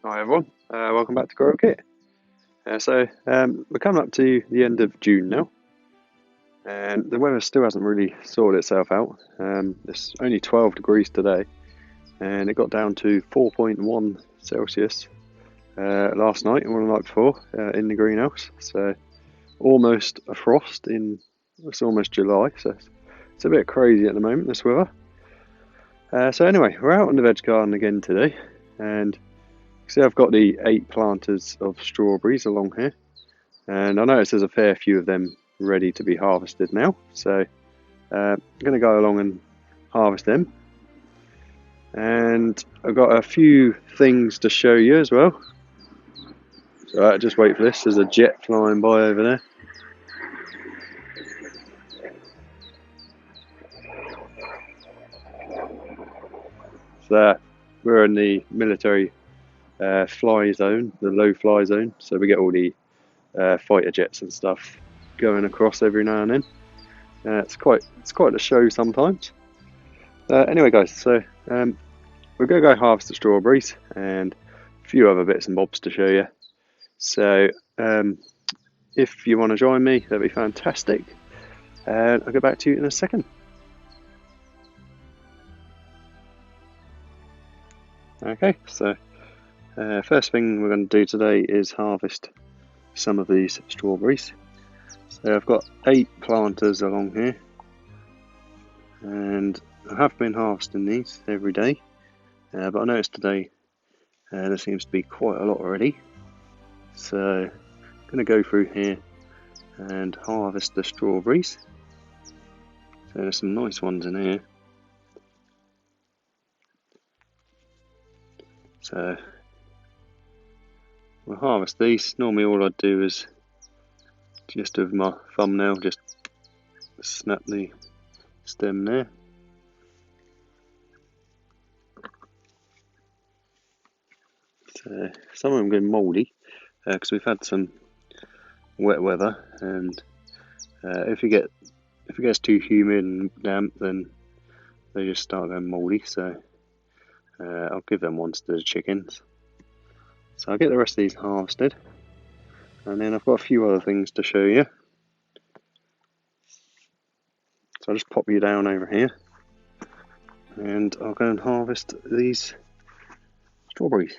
Hi everyone, welcome back to Grow Kit. We're coming up to the end of June now, and the weather still hasn't really sorted itself out. It's only 12 degrees today, and it got down to 4.1 Celsius last night and the night before in the greenhouse. So almost a frost it's almost July, so it's a bit crazy at the moment, this weather. Anyway, we're out in the veg garden again today, and see, I've got the 8 planters of strawberries along here, and I notice there's a fair few of them ready to be harvested now. So I'm going to go along and harvest them. And I've got a few things to show you as well. So just wait for this. There's a jet flying by over there. So we're in the military fly zone, the low fly zone. So we get all the fighter jets and stuff going across every now and then. It's quite a show sometimes. Anyway, guys, so we're going to go harvest the strawberries and a few other bits and bobs to show you. So if you want to join me, that'd be fantastic. And I'll get back to you in a second. Okay, so first thing we're going to do today is harvest some of these strawberries. So I've got 8 planters along here, and I have been harvesting these every day, but I noticed today there seems to be quite a lot already. So I'm going to go through here and harvest the strawberries. So there's some nice ones in here. So we'll harvest these. Normally all I'd do is just with my thumbnail just snap the stem there. So some of them getting mouldy because we've had some wet weather, and if it gets too humid and damp, then they just start going mouldy. So I'll give them ones to the chickens. So I'll get the rest of these harvested, and then I've got a few other things to show you. So I'll just pop you down over here, and I'll go and harvest these strawberries.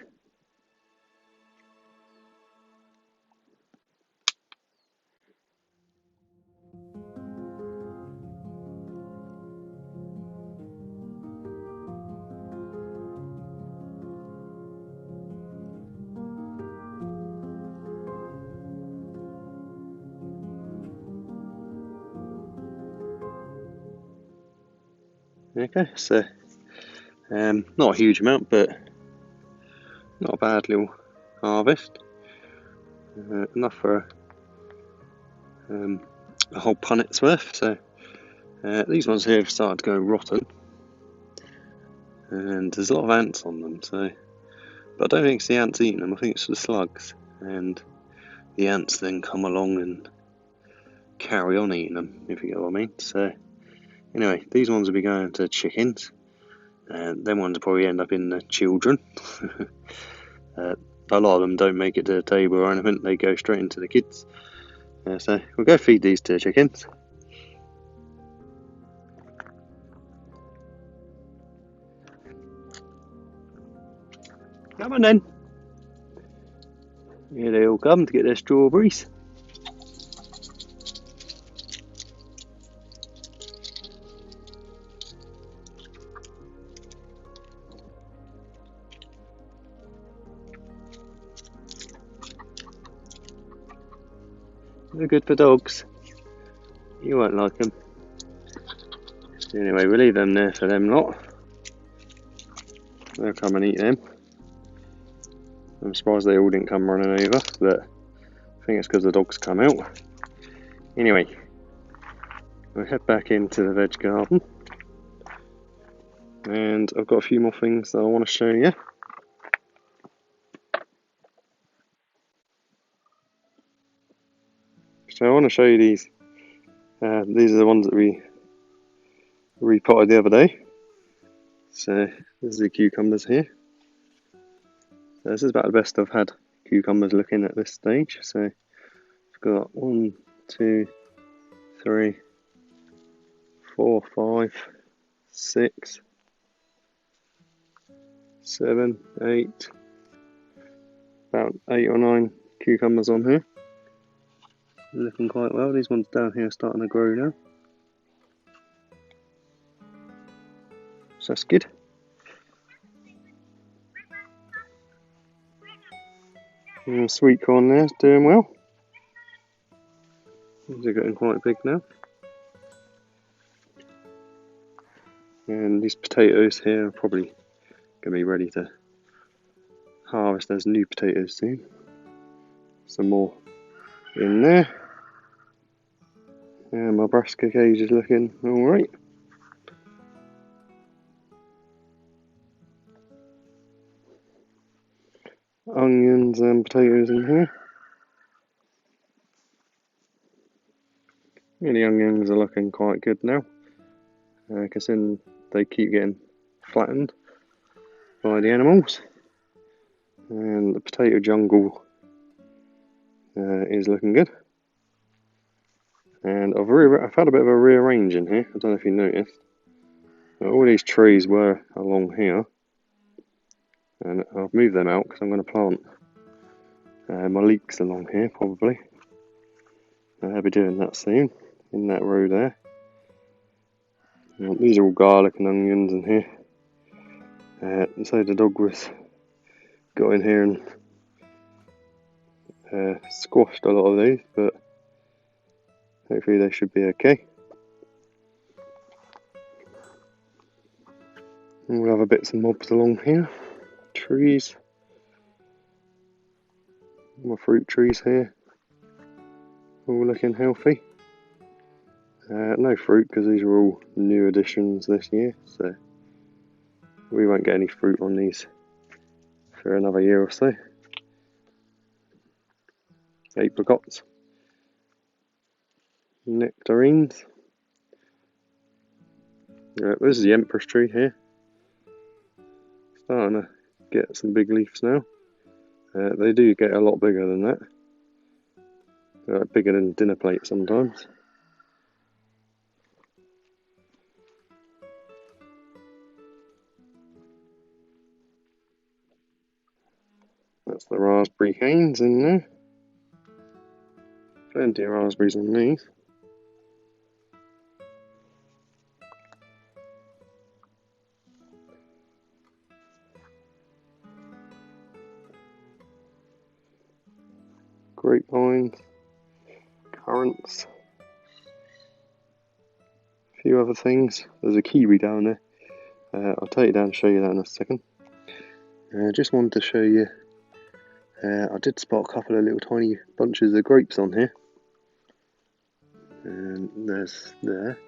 Okay, so not a huge amount, but not a bad little harvest. Enough for a whole punnet's worth. So these ones here have started to go rotten, and there's a lot of ants on them. So, but I don't think it's the ants eating them. I think it's the slugs, and the ants then come along and carry on eating them, if you get what I mean. So anyway, these ones will be going to chickens, and them ones will probably end up in the children. A lot of them don't make it to the table or anything, they go straight into the kids. So we'll go feed these to the chickens. Come on then. Here they all come to get their strawberries. They're good for dogs. You won't like them. Anyway, we'll leave them there for them lot. They'll come and eat them. I'm surprised they all didn't come running over, but I think it's because the dogs come out. Anyway, we'll head back into the veg garden, and I've got a few more things that I want to show you. So I want to show you these. These are the ones that we repotted the other day. So there's the cucumbers here. This is about the best I've had cucumbers looking at this stage. So I've got 1, 2, 3, 4, 5, 6, 7, 8, about 8 or 9 cucumbers on here. Looking quite well. These ones down here are starting to grow now. So that's good. And sweet corn there's doing well. These are getting quite big now. And these potatoes here are probably going to be ready to harvest as new potatoes soon. Some more in there. And my brassica cage is looking alright. Onions and potatoes in here. And the onions are looking quite good now, because then they keep getting flattened by the animals. And the potato jungle is looking good. And I've had a bit of a rearrange in here. I don't know if you noticed. All these trees were along here, and I've moved them out because I'm going to plant my leeks along here probably. I'll be doing that soon in that row there. These are all garlic and onions in here. So the dog was got in here and squashed a lot of these, but hopefully they should be okay. And we'll have a bits and bobs along here. Trees. My fruit trees here. All looking healthy. No fruit because these are all new additions this year, so we won't get any fruit on these for another year or so. Apricots. Nectarines. This is the Empress tree here. Starting to get some big leaves now. They do get a lot bigger than that. They're bigger than dinner plate sometimes. That's the raspberry canes in there. Plenty of raspberries on these. Grapevines, currants, a few other things. There's a kiwi down there. I'll take you down and show you that in a second. Just wanted to show you, I did spot a couple of little tiny bunches of grapes on here. And there's there.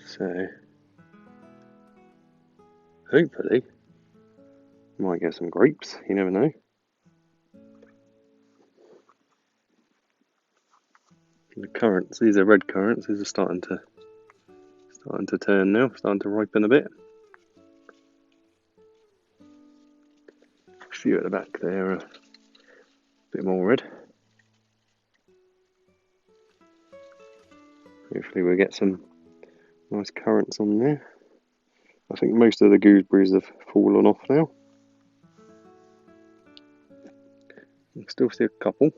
So, hopefully, might get some grapes, you never know. The currants, these are red currants, these are starting to turn now, starting to ripen a bit. A few at the back there are a bit more red. Hopefully we'll get some nice currants on there. I think most of the gooseberries have fallen off now. I can still see a couple.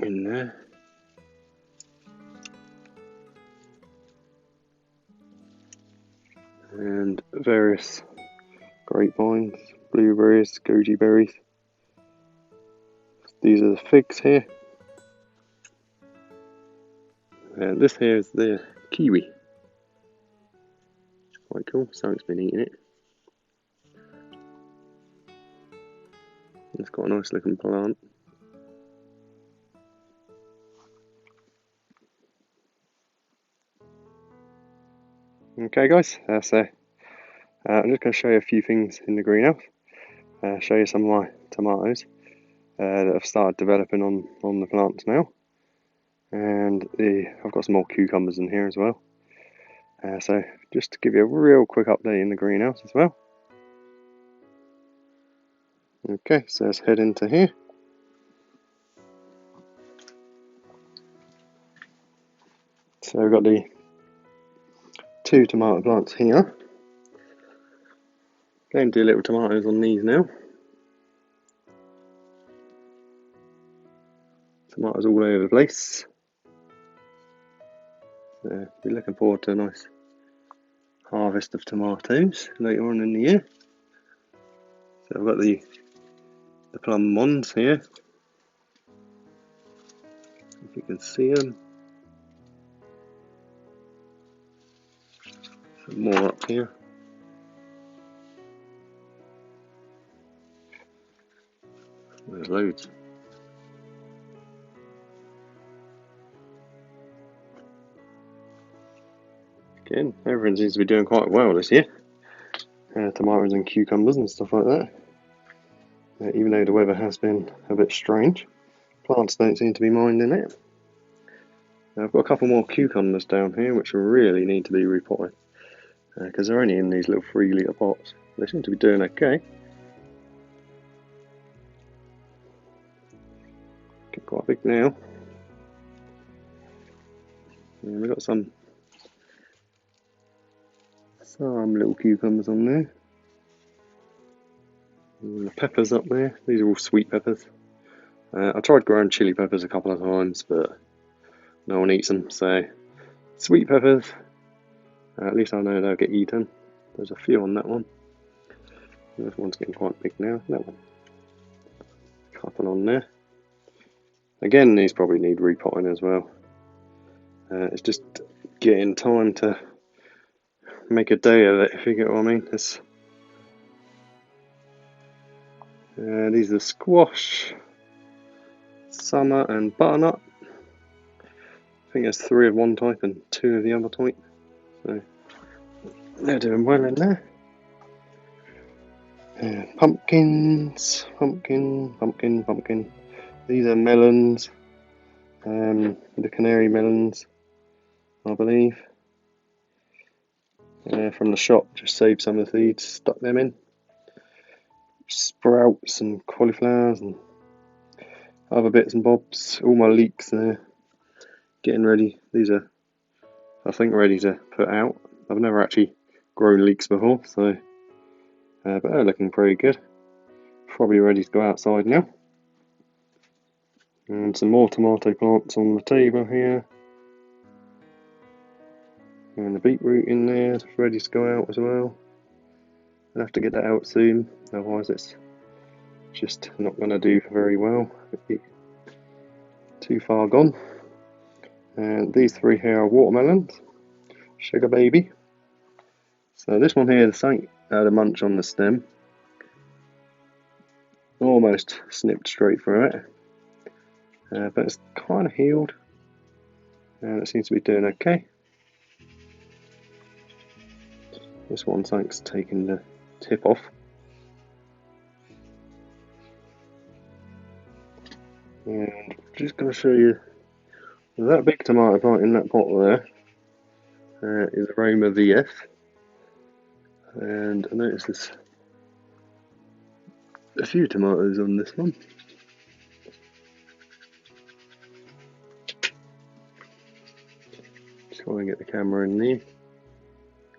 In there. And various grapevines, blueberries, goji berries. These are the figs here. And this here is the kiwi. Quite cool, something's been eating it. It's got a nice looking plant. Okay guys, so I'm just going to show you a few things in the greenhouse. Show you some of my tomatoes that have started developing on the plants now. And I've got some more cucumbers in here as well. So just to give you a real quick update in the greenhouse as well. Okay, so let's head into here. So we've got the 2 tomato plants here. Going to do little tomatoes on these now. Tomatoes all over the place. So be looking forward to a nice harvest of tomatoes later on in the year. So I've got the plum ones here. If you can see them. Some more up here. There's loads. Again, everything seems to be doing quite well this year. Tomatoes and cucumbers and stuff like that. Even though the weather has been a bit strange, plants don't seem to be minding it. I've got a couple more cucumbers down here which really need to be repotted because they're only in these little 3-litre pots. They seem to be doing okay. Get quite big now. And we've got some little cucumbers on there. And the peppers up there, these are all sweet peppers. I tried growing chili peppers a couple of times, but no one eats them, so sweet peppers, at least I know they'll get eaten. There's a few on that one. This one's getting quite big now, that one. Couple on there. Again, these probably need repotting as well. It's just getting time to make a day of it, if you get what I mean. These are squash, summer and butternut. I think there's 3 of one type and 2 of the other type. So they're doing well in there. Pumpkins, pumpkin. These are melons, the canary melons, I believe. From the shop, just saved some of the seeds, stuck them in. Sprouts and cauliflowers and other bits and bobs. All my leeks there, getting ready. These are, I think, ready to put out. I've never actually grown leeks before, so but they're looking pretty good. Probably ready to go outside now. And some more tomato plants on the table here. And the beetroot in there, ready to go out as well. I'll have to get that out soon, otherwise it's just not going to do very well. It'd be too far gone. And these 3 here are watermelons, sugar baby. So this one here, the site had a munch on the stem. Almost snipped straight through it. But it's kind of healed. And it seems to be doing okay. This one, thanks, taking the tip off. And I'm just going to show you that big tomato plant in that pot there is Aroma VF. And I noticed there's a few tomatoes on this one. Just want to get the camera in there.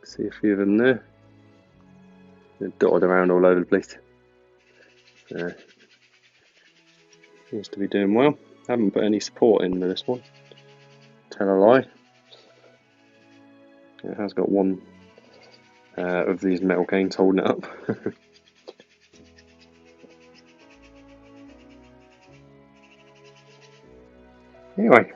See a few of them there. They're dotted around all over the place. Seems to be doing well. Haven't put any support in this one. Tell a lie. It has got one of these metal canes holding it up. Anyway,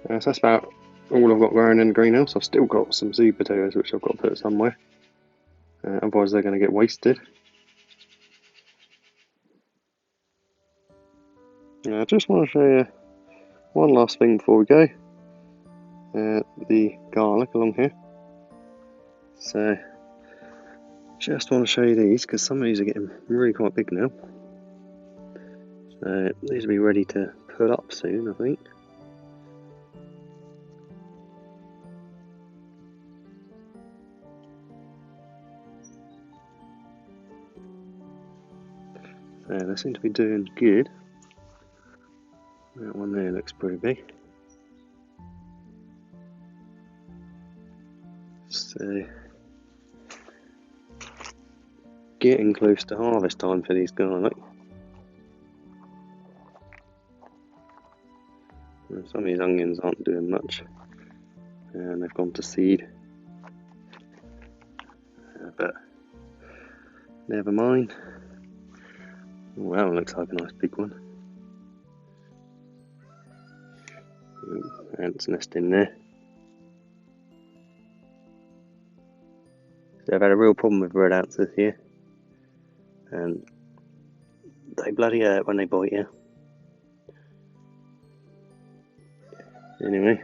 so that's about all I've got growing in the greenhouse. I've still got some seed potatoes which I've got to put somewhere. Otherwise they're going to get wasted. I just want to show you one last thing before we go. The garlic along here. So just want to show you these because some of these are getting really quite big now. So these will be ready to put up soon, I think. Yeah, they seem to be doing good. That one there looks pretty big. So, getting close to harvest time for these garlic. Some of these onions aren't doing much, and they've gone to seed. But never mind. Oh, that one looks like a nice big one. Ants nest in there. So I've had a real problem with red ants this year, and they bloody hurt when they bite you. Anyway,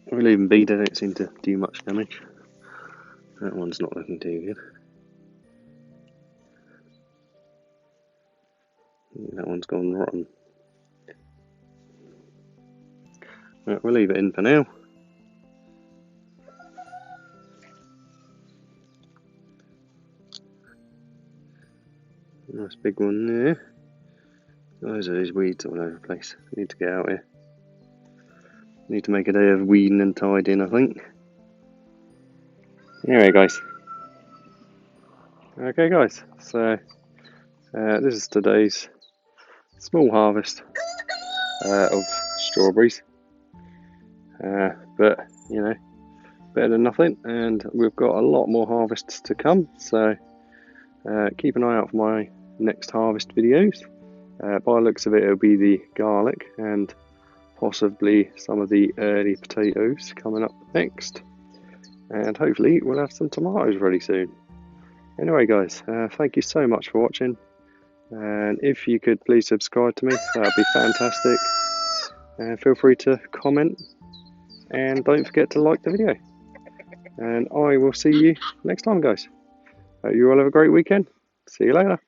we'll leave them be. They don't seem to do much damage. That one's not looking too good. That one's gone rotten. Right, we'll leave it in for now. Nice big one there. Those are these weeds all over the place. I need to get out here. Need to make a day of weeding and tidying, I think. Anyway, guys. Okay, guys. So this is today's small harvest of strawberries. But you know, better than nothing. And we've got a lot more harvests to come. So keep an eye out for my next harvest videos. By the looks of it, it'll be the garlic and possibly some of the early potatoes coming up next. And hopefully we'll have some tomatoes ready soon. Anyway, guys, thank you so much for watching. And if you could please subscribe to me, that would be fantastic. And feel free to comment. And don't forget to like the video. And I will see you next time, guys. Hope you all have a great weekend. See you later.